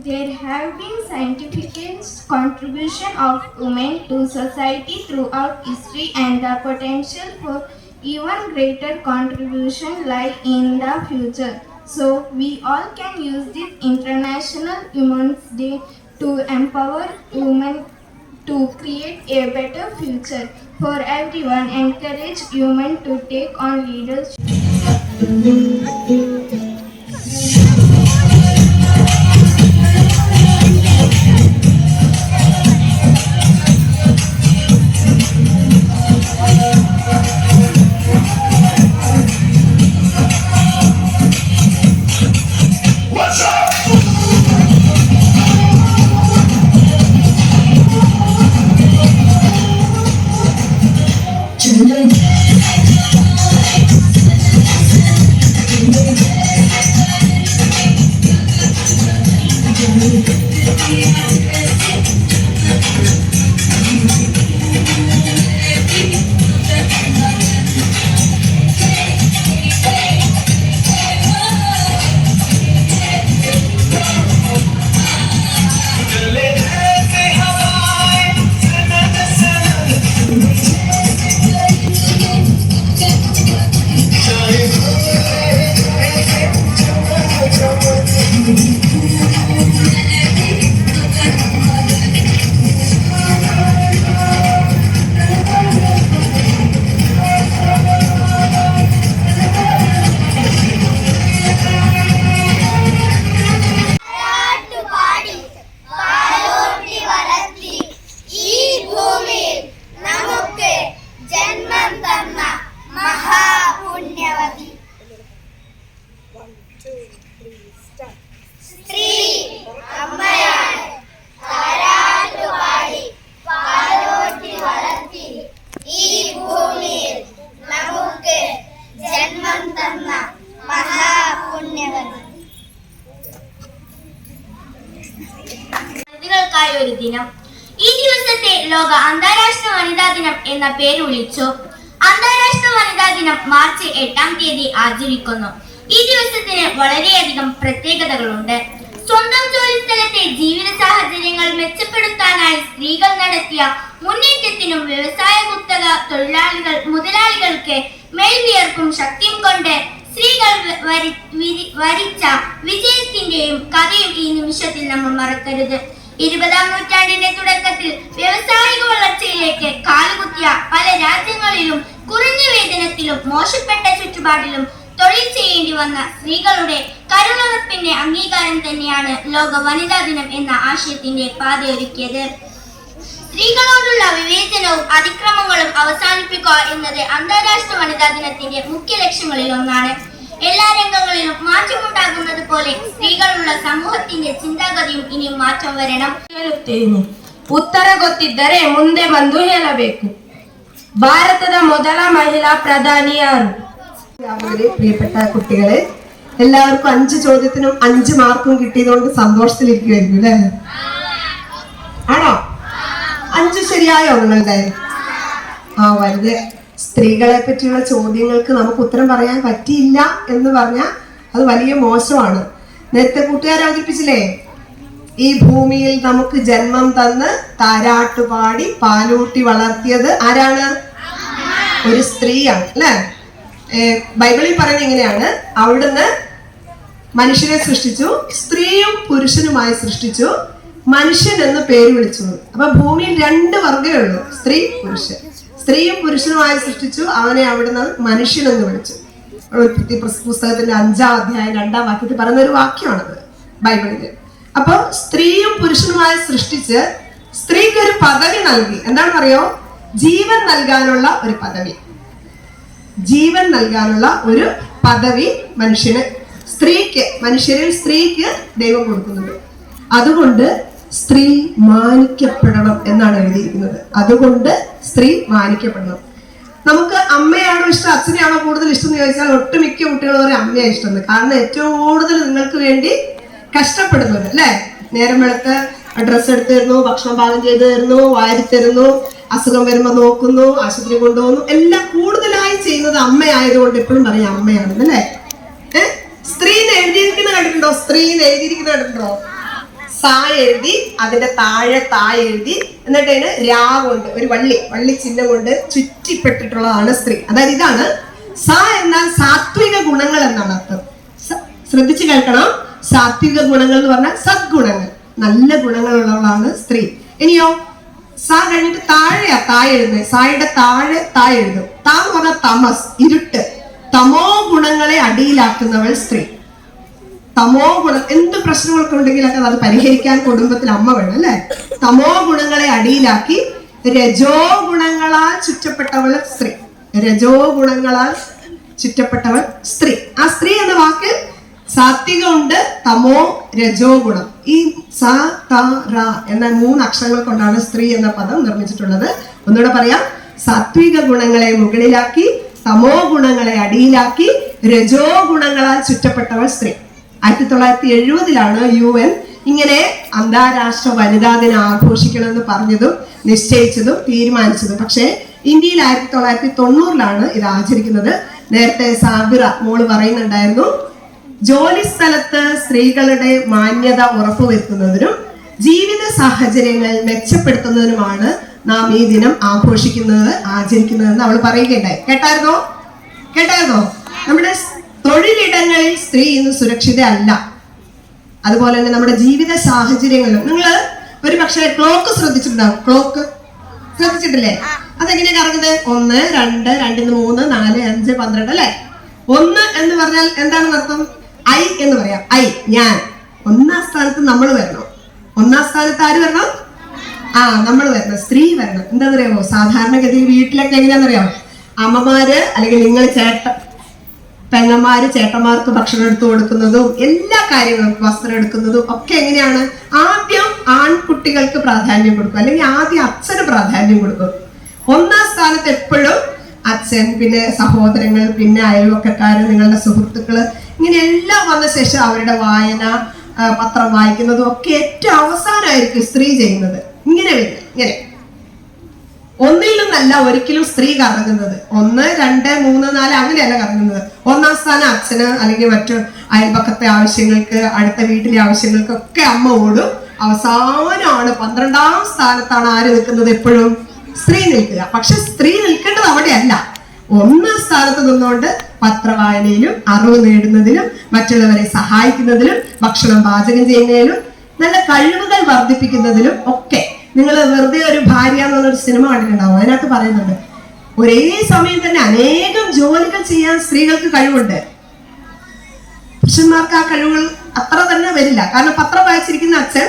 There have been significant contribution of women to society throughout history, and the potential for even greater contribution lie in the future. So we all can use this International Women's Day to empower women to create a better future for everyone, encourage women to take on leadership. ഒരു ദിനം. ഈ ദിവസത്തെ ലോക അന്താരാഷ്ട്ര വനിതാ ദിനം എന്ന പേര് വിളിച്ചു. അന്താരാഷ്ട്ര വനിതാ ദിനം മാർച്ച് 8-ാം തീയതി ആചരിക്കുന്നു. ഈ ദിവസത്തിന് വളരെയധികം പ്രത്യേകതകളുണ്ട്. സ്വന്തം ജോലിസ്ഥലത്തെ ജീവിത സാഹചര്യങ്ങൾ മെച്ചപ്പെടുത്താനായി സ്ത്രീകൾ നടത്തിയ മുന്നേറ്റത്തിനും വ്യവസായ കുത്തക തൊഴിലാളികൾ മുതലാളികൾക്ക് മേൽവിയർപ്പും ശക്തിയും കൊണ്ട് സ്ത്രീകൾ വരിച്ച വിജയത്തിന്റെയും കഥയും ഈ നിമിഷത്തിൽ നമ്മൾ മറക്കരുത്. 20-ാം നൂറ്റാണ്ടിന്റെ തുടക്കത്തിൽ വ്യാവസായിക വളർച്ചയിലേക്ക് കാലുകുത്തിയ പല രാജ്യങ്ങളിലും കുറഞ്ഞ വേതനത്തിലും മോശപ്പെട്ട ചുറ്റുപാടിലും തൊഴിൽ ചെയ്യേണ്ടി വന്ന സ്ത്രീകളുടെ കരുണറപ്പിന്റെ അംഗീകാരം തന്നെയാണ് ലോക വനിതാ ദിനം എന്ന ആശയത്തിന്റെ പാതയൊരുക്കിയത്. സ്ത്രീകളോടുള്ള വിവേചനവും അതിക്രമങ്ങളും അവസാനിപ്പിക്കുക എന്നത് അന്താരാഷ്ട്ര വനിതാ ദിനത്തിന്റെ മുഖ്യ ലക്ഷ്യങ്ങളിൽ ഒന്നാണ്. എല്ലാ രംഗങ്ങളിലും മാറ്റമുണ്ടാകുന്നത് പോലെ ಸ್ತ್ರೀಗಳುಳ್ಳ ಸಮೂಹത്തിന്റെ ಚಿಂತಾಗತಿಯು ಇನಿ ಮಾറ്റം ವരണം. ಹೇಳುತ್ತೇನೆ, ಉತ್ತರ ಗೊತ್ತಿದ್ದರೆ ಮುಂದೆ ಬಂದು ಹೇಳಬೇಕು. ഭാരതದ ಮೊದಲ ಮಹಿಳಾ ಪ್ರಧಾನಿ ಯಾರು? പ്രിയപ്പെട്ട കുട്ടികളെ, എല്ലാവർക്കും 5 ചോദ്യത്തിനും 5 മാർക്കും കിട്ടിയതുകൊണ്ട് സന്തോഷത്തിലിരിക്കുമായിരിക്കും അല്ലേ? ആണോ? 5 ശരിയായോ നിങ്ങളുടെ? വെറുതെ സ്ത്രീകളെ പറ്റിയുള്ള ചോദ്യങ്ങൾക്ക് നമുക്ക് ഉത്തരം പറയാൻ പറ്റിയില്ല എന്ന് പറഞ്ഞാൽ അത് വലിയ മോശമാണ്. നേരത്തെ കൂട്ടുകാർ അവതരിപ്പിച്ചില്ലേ, ഈ ഭൂമിയിൽ നമുക്ക് ജന്മം തന്ന് താരാട്ടുപാടി പാലൂട്ടി വളർത്തിയത് ആരാണ്? ഒരു സ്ത്രീയാണ് അല്ലെ? ബൈബിളിൽ പറയുന്നത് ഇങ്ങനെയാണ്, അവിടുന്ന് മനുഷ്യനെ സൃഷ്ടിച്ചു, സ്ത്രീയും പുരുഷനുമായി സൃഷ്ടിച്ചു, മനുഷ്യൻ എന്ന് പേര് വിളിച്ചു. അപ്പൊ ഭൂമിയിൽ 2 വർഗ്ഗമേ ഉള്ളൂ, സ്ത്രീ പുരുഷൻ. സ്ത്രീയും പുരുഷനുമായി സൃഷ്ടിച്ചു, അവനെ അവിടുന്ന് മനുഷ്യൻ എന്ന് വിളിച്ചു. പുസ്തകത്തിന്റെ 5-ാം അധ്യായം 2-ാം വാക്യത്തിൽ പറയുന്ന ഒരു വാക്യമാണത് ബൈബിളില്. അപ്പൊ സ്ത്രീയും പുരുഷനുമായി സൃഷ്ടിച്ച് സ്ത്രീക്ക് ഒരു പദവി നൽകി. എന്താണെന്ന് അറിയോ? ജീവൻ നൽകാനുള്ള ഒരു പദവി. ജീവൻ നൽകാനുള്ള ഒരു പദവി മനുഷ്യന്, സ്ത്രീക്ക്, മനുഷ്യരിൽ സ്ത്രീക്ക് ദൈവം കൊടുക്കുന്നുണ്ട്. അതുകൊണ്ട് സ്ത്രീ മാനിക്കപ്പെടണം എന്നാണ് എഴുതിയിരിക്കുന്നത്. അതുകൊണ്ട് സ്ത്രീ മാനിക്കപ്പെടണം. നമുക്ക് അമ്മയാണോ ഇഷ്ടം, അച്ഛനെയാണോ കൂടുതൽ ഇഷ്ടം എന്ന് ചോദിച്ചാൽ ഒട്ടുമിക്ക കുട്ടികളും ഒരു അമ്മയാണ് ഇഷ്ടം. കാരണം ഏറ്റവും കൂടുതൽ നിങ്ങൾക്ക് വേണ്ടി കഷ്ടപ്പെടുന്നത് അല്ലെ? നേരം വെളുത്ത് ഡ്രസ്സ് എടുത്തു തരുന്നു, ഭക്ഷണം പാകം ചെയ്തു തരുന്നു, വാരി തരുന്നു, അസുഖം വരുമ്പോ നോക്കുന്നു, ആശുപത്രി കൊണ്ടുപോകുന്നു, എല്ലാം കൂടുതലായി ചെയ്യുന്നത് അമ്മയായതുകൊണ്ട് എപ്പോഴും പറയാം അമ്മയാണെന്ന് അല്ലേ? സ്ത്രീ എഴുതിയിരിക്കുന്ന കണ്ടിട്ടുണ്ടോ? സ്ത്രീ എന്ന് എഴുതിയിരിക്കുന്നത് കണ്ടിട്ടുണ്ടോ? സാ എഴുതി, അതിന്റെ താഴെ താ എഴുതി, എന്നിട്ട് അതിന് രാ കൊണ്ട് ഒരു വള്ളി ചിഹ്നം കൊണ്ട് ചുറ്റിപ്പെട്ടിട്ടുള്ളതാണ് സ്ത്രീ. അതായത് ഇതാണ് സ എന്നാൽ സാത്വിക ഗുണങ്ങൾ എന്നാണ് അർത്ഥം. ശ്രദ്ധിച്ചു കേൾക്കണം. സാത്വിക ഗുണങ്ങൾ എന്ന് പറഞ്ഞാൽ സദ്ഗുണങ്ങൾ, നല്ല ഗുണങ്ങളുള്ളവളാണ് സ്ത്രീ. ഇനിയോ സ കഴിഞ്ഞിട്ട് താഴെയാ താ എഴുതുന്നത്. സായുടെ താഴെ താ എഴുതും. താ എന്ന് പറഞ്ഞാൽ തമസ്, ഇരുട്ട്. തമോ ഗുണങ്ങളെ അടിയിലാക്കുന്നവൾ സ്ത്രീ. തമോ ഗുണം എന്ത് പ്രശ്നങ്ങളൊക്കെ ഉണ്ടെങ്കിലൊക്കെ അത് പരിഹരിക്കാൻ കുടുംബത്തിൽ അമ്മ വേണം അല്ലെ. തമോ ഗുണങ്ങളെ അടിയിലാക്കി രജോ ഗുണങ്ങളാൽ ചുറ്റപ്പെട്ടവൾ സ്ത്രീ. രജോ ഗുണങ്ങളാൽ ചുറ്റപ്പെട്ടവൾ സ്ത്രീ. ആ സ്ത്രീ എന്ന വാക്ക് സാത്വികമുണ്ട്, തമോ, രജോ ഗുണം. ഈ സ ത റ എന്ന 3 അക്ഷരങ്ങൾ കൊണ്ടാണ് സ്ത്രീ എന്ന പദം നിർമ്മിച്ചിട്ടുള്ളത്. ഒന്നുകൂടെ പറയാം. സാത്വിക ഗുണങ്ങളെ മുകളിലാക്കി, തമോ ഗുണങ്ങളെ അടിയിലാക്കി, രജോ ഗുണങ്ങളാൽ ചുറ്റപ്പെട്ടവൾ സ്ത്രീ. 1970 UN ഇങ്ങനെ അന്താരാഷ്ട്ര വനിതാ ദിനം ആഘോഷിക്കണമെന്ന് പറഞ്ഞതും നിശ്ചയിച്ചതും തീരുമാനിച്ചതും. പക്ഷേ ഇന്ത്യയിൽ 1990 ഇത് ആചരിക്കുന്നത്. നേരത്തെ സാബിറ മോള് പറയുന്നുണ്ടായിരുന്നു, ജോലി സ്ഥലത്ത് സ്ത്രീകളുടെ മാന്യത ഉറപ്പുവരുത്തുന്നതിനും ജീവിത സാഹചര്യങ്ങൾ മെച്ചപ്പെടുത്തുന്നതിനുമാണ് നാം ഈ ദിനം ആചരിക്കുന്നതെന്ന് അവൾ പറയുകയുണ്ടായി. കേട്ടായിരുന്നോ? നമ്മുടെ തൊഴിലിടങ്ങളിൽ സ്ത്രീ ഇന്ന് സുരക്ഷിത അല്ല. അതുപോലെ തന്നെ നമ്മുടെ ജീവിത സാഹചര്യങ്ങളിലും. നിങ്ങൾ ഒരു പക്ഷേ ക്ലോക്ക് ശ്രദ്ധിച്ചിട്ടുണ്ടാവും. ക്ലോക്ക് ശ്രദ്ധിച്ചിട്ടില്ലേ? അതെങ്ങനെയാ കറങ്ങുന്നത്? 1, 2, 2, 3, 4, 5, 12 അല്ലെ. 1 എന്ന് പറഞ്ഞാൽ എന്താണെന്ന് അർത്ഥം? ഐ എന്ന് പറയാം. ഐ, ഞാൻ. 1ാം സ്ഥാനത്ത് നമ്മൾ വരണം. 1ാം സ്ഥാനത്ത് ആര് വരണം? നമ്മൾ വരണം, സ്ത്രീ വരണം. എന്താ പറയാമോ? സാധാരണഗതിയിൽ വീട്ടിലൊക്കെ എങ്ങനെയാണെന്നറിയാമോ? അമ്മമാര് അല്ലെങ്കിൽ നിങ്ങൾ പെങ്ങന്മാര് ചേട്ടന്മാർക്ക് ഭക്ഷണം എടുത്തു കൊടുക്കുന്നതും എല്ലാ കാര്യങ്ങളും, വസ്ത്രം എടുക്കുന്നതും ഒക്കെ എങ്ങനെയാണ്? ആദ്യം ആൺകുട്ടികൾക്ക് പ്രാധാന്യം കൊടുക്കും, അല്ലെങ്കിൽ ആദ്യം അച്ഛന് പ്രാധാന്യം കൊടുക്കും. 1ാം സ്ഥാനത്ത് എപ്പോഴും അച്ഛൻ, പിന്നെ സഹോദരങ്ങൾ, പിന്നെ അയൽവക്കക്കാര്, നിങ്ങളുടെ സുഹൃത്തുക്കള്, ഇങ്ങനെ എല്ലാം വന്ന ശേഷം അവരുടെ വായന, പത്രം വായിക്കുന്നതും ഒക്കെ ഏറ്റവും അവസാനമായിരിക്കും സ്ത്രീ ചെയ്യുന്നത്. ഇങ്ങനെ ഒന്നിൽ നിന്നല്ല ഒരിക്കലും സ്ത്രീ കറങ്ങുന്നത്. 1, 2, 3, 4 അങ്ങനെയല്ല കറങ്ങുന്നത്. 1ാം സ്ഥാനം അച്ഛന്, അല്ലെങ്കിൽ മറ്റു അയൽപക്കത്തെ ആവശ്യങ്ങൾക്ക്, അടുത്ത വീട്ടിലെ ആവശ്യങ്ങൾക്കൊക്കെ അമ്മ ഓടും. അവസാനമാണ് 12ാം സ്ഥാനത്താണ് ആര് നിൽക്കുന്നത്? എപ്പോഴും സ്ത്രീ നിൽക്കുക. പക്ഷെ സ്ത്രീ നിൽക്കേണ്ടത് അവിടെയല്ല. 1ാം സ്ഥാനത്ത് നിന്നുകൊണ്ട് പത്രവായനയിലും അറിവ് നേടുന്നതിലും മറ്റുള്ളവരെ സഹായിക്കുന്നതിലും ഭക്ഷണം പാചകം ചെയ്യുന്നതിലും നല്ല കഴിവുകൾ വർദ്ധിപ്പിക്കുന്നതിലും ഒക്കെ. നിങ്ങൾ വെറുതെ ഒരു ഭാര്യ എന്നുള്ളൊരു സിനിമ കണ്ടിട്ടുണ്ടാവും. അതിനകത്ത് പറയുന്നുണ്ട്, ഒരേ സമയം തന്നെ അനേകം ജോലികൾ ചെയ്യാൻ സ്ത്രീകൾക്ക് കഴിവുണ്ട്. പുരുഷന്മാർക്ക് ആ കഴിവുകൾ അത്ര തന്നെ വരില്ല. കാരണം പത്രം വായിച്ചിരിക്കുന്ന അച്ഛൻ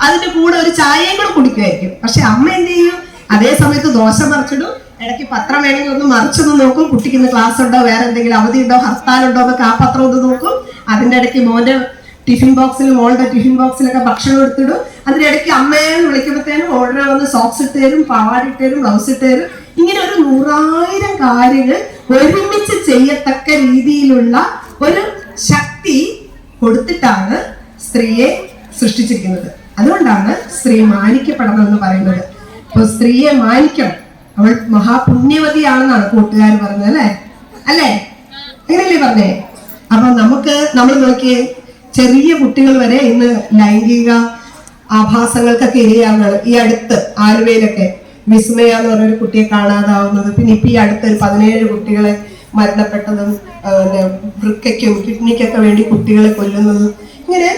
അതിന്റെ കൂടെ ഒരു ചായയും കൂടെ കുടിക്കുമായിരിക്കും. പക്ഷെ അമ്മ എന്ത് ചെയ്യും? അതേ സമയത്ത് ദോശ മറിച്ചിടും, ഇടയ്ക്ക് പത്രം വേണമെങ്കിൽ ഒന്ന് മറിച്ചൊന്ന് നോക്കും. കുട്ടിക്ക് ഇന്ന് ക്ലാസ് ഉണ്ടോ, വേറെ എന്തെങ്കിലും അവധി ഉണ്ടോ, ഹർത്താലുണ്ടോ എന്നൊക്കെ ആ പത്രം ഒന്ന് നോക്കും. അതിന്റെ ഇടയ്ക്ക് മോളുടെ ടിഫിൻ ബോക്സിലൊക്കെ ഭക്ഷണം എടുത്തിടും. അതിനിടയ്ക്ക് അമ്മയെന്ന് വിളിക്കുമ്പോഴത്തേനും ഓർഡർ വന്ന് സോക്സ് ഇട്ട് തരും, പാവാട ഇട്ട് തരും, ബ്ലൗസ് ഇട്ട് തരും. ഇങ്ങനെ ഒരു 100,000 കാര്യങ്ങൾ ഒരുമിച്ച് ചെയ്യത്തക്ക രീതിയിലുള്ള ഒരു ശക്തി കൊടുത്തിട്ടാണ് സ്ത്രീയെ സൃഷ്ടിച്ചിരിക്കുന്നത്. അതുകൊണ്ടാണ് സ്ത്രീ മാനിക്കപ്പെടണം എന്ന് പറയുന്നത്. അപ്പൊ സ്ത്രീയെ മാനിക്കണം. അവൾ മഹാപുണ്യവതിയാണെന്നാണ് കൂട്ടുകാർ പറഞ്ഞത് അല്ലേ? അങ്ങനെയല്ലേ പറഞ്ഞേ? അപ്പൊ നമ്മൾ നോക്കിയേ, ചെറിയ കുട്ടികൾ വരെ ഇന്ന് ലൈംഗിക ആഭാസങ്ങൾക്കൊക്കെ ഇരയാവുന്നത്. ഈ അടുത്ത് ആലുവയിലൊക്കെ വിസ്മയ എന്ന് പറഞ്ഞൊരു കുട്ടിയെ കാണാതാവുന്നത്, പിന്നെ ഇപ്പൊ ഈ അടുത്തൊരു 17 കുട്ടികളെ മരണപ്പെട്ടതും, വൃക്കയ്ക്കും കിഡ്നിക്കൊക്കെ വേണ്ടി കുട്ടികളെ കൊല്ലുന്നതും, ഇങ്ങനെ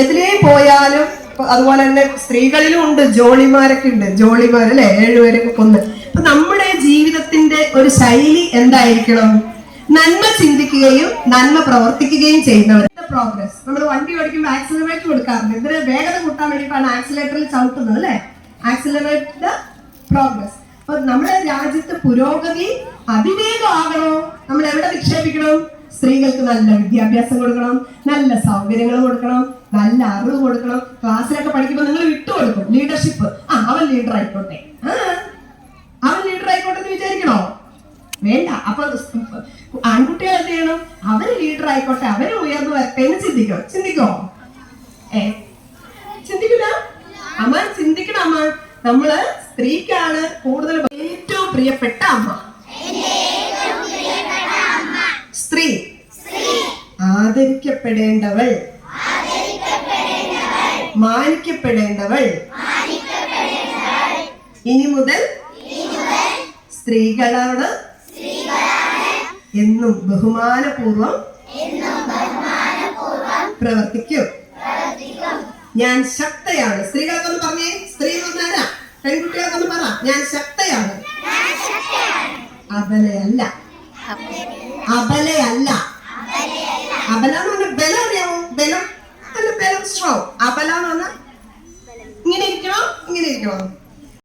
എതിലേ പോയാലും. അതുപോലെ തന്നെ സ്ത്രീകളിലും ഉണ്ട് ജോളിമാരൊക്കെ ഉണ്ട്. ജോളിമാരല്ലേ 7 പേരൊക്കെ കൊന്ന്. അപ്പൊ നമ്മുടെ ജീവിതത്തിന്റെ ഒരു ശൈലി എന്തായിരിക്കണം? നന്മ ചിന്തിക്കുകയും നന്മ പ്രവർത്തിക്കുകയും ചെയ്യുന്നവർ. പ്രോഗ്രസ്. നമ്മൾ വണ്ടി ഓടിക്കുമ്പോൾ ആക്സിലറേറ്റർ കൊടുക്കാറുണ്ട്. ഇതിന് വേഗത കൂട്ടാൻ വേണ്ടിയിട്ടാണ് ആക്സിലേറ്ററിൽ ചവിട്ടുന്നത് അല്ലെ? Accelerate the progress. അപ്പൊ നമ്മുടെ രാജ്യത്ത് പുരോഗതി അതിവേഗം ആകണോ? നമ്മൾ എവിടെ നിക്ഷേപിക്കണം? സ്ത്രീകൾക്ക് നല്ല വിദ്യാഭ്യാസം കൊടുക്കണം, നല്ല സൗകര്യങ്ങൾ കൊടുക്കണം, നല്ല അറിവ് കൊടുക്കണം. ക്ലാസ്സിലൊക്കെ പഠിക്കുമ്പോൾ നിങ്ങൾ വിട്ടുകൊടുക്കും ലീഡർഷിപ്പ്. അവൻ ലീഡർ ആയിക്കോട്ടെ, എന്ന് വിചാരിക്കണോ? വേണ്ട. അപ്പൊ ആൺകുട്ടികൾ എന്ത് ചെയ്യണം? അവര് ലീഡർ ആയിക്കോട്ടെ, അവര് ഉയർന്നു വരട്ടെ എന്ന് ചിന്തിക്കോ? ചിന്തിക്കില്ല. അമ്മ ചിന്തിക്കണം. അമ്മ നമ്മള് സ്ത്രീക്കാണ് കൂടുതൽ ഏറ്റവും പ്രിയപ്പെട്ട അമ്മ. സ്ത്രീ ആദരിക്കപ്പെടേണ്ടവൾ, മാനിക്കപ്പെടേണ്ടവൾ ഇനി മുതൽ സ്ത്രീകളോട് എന്നും ബഹുമാനപൂർവം പ്രവർത്തിക്കും. ഞാൻ ശക്തയാണ്. സ്ത്രീകൾക്കൊന്ന് പറഞ്ഞേ, സ്ത്രീ വന്നാരാ? പെൺകുട്ടികൾക്കൊന്ന് പറ, ഞാൻ ശക്തയാണ്. അബലയല്ല. അബല എന്ന് പറഞ്ഞ ബലം അറിയാമോ?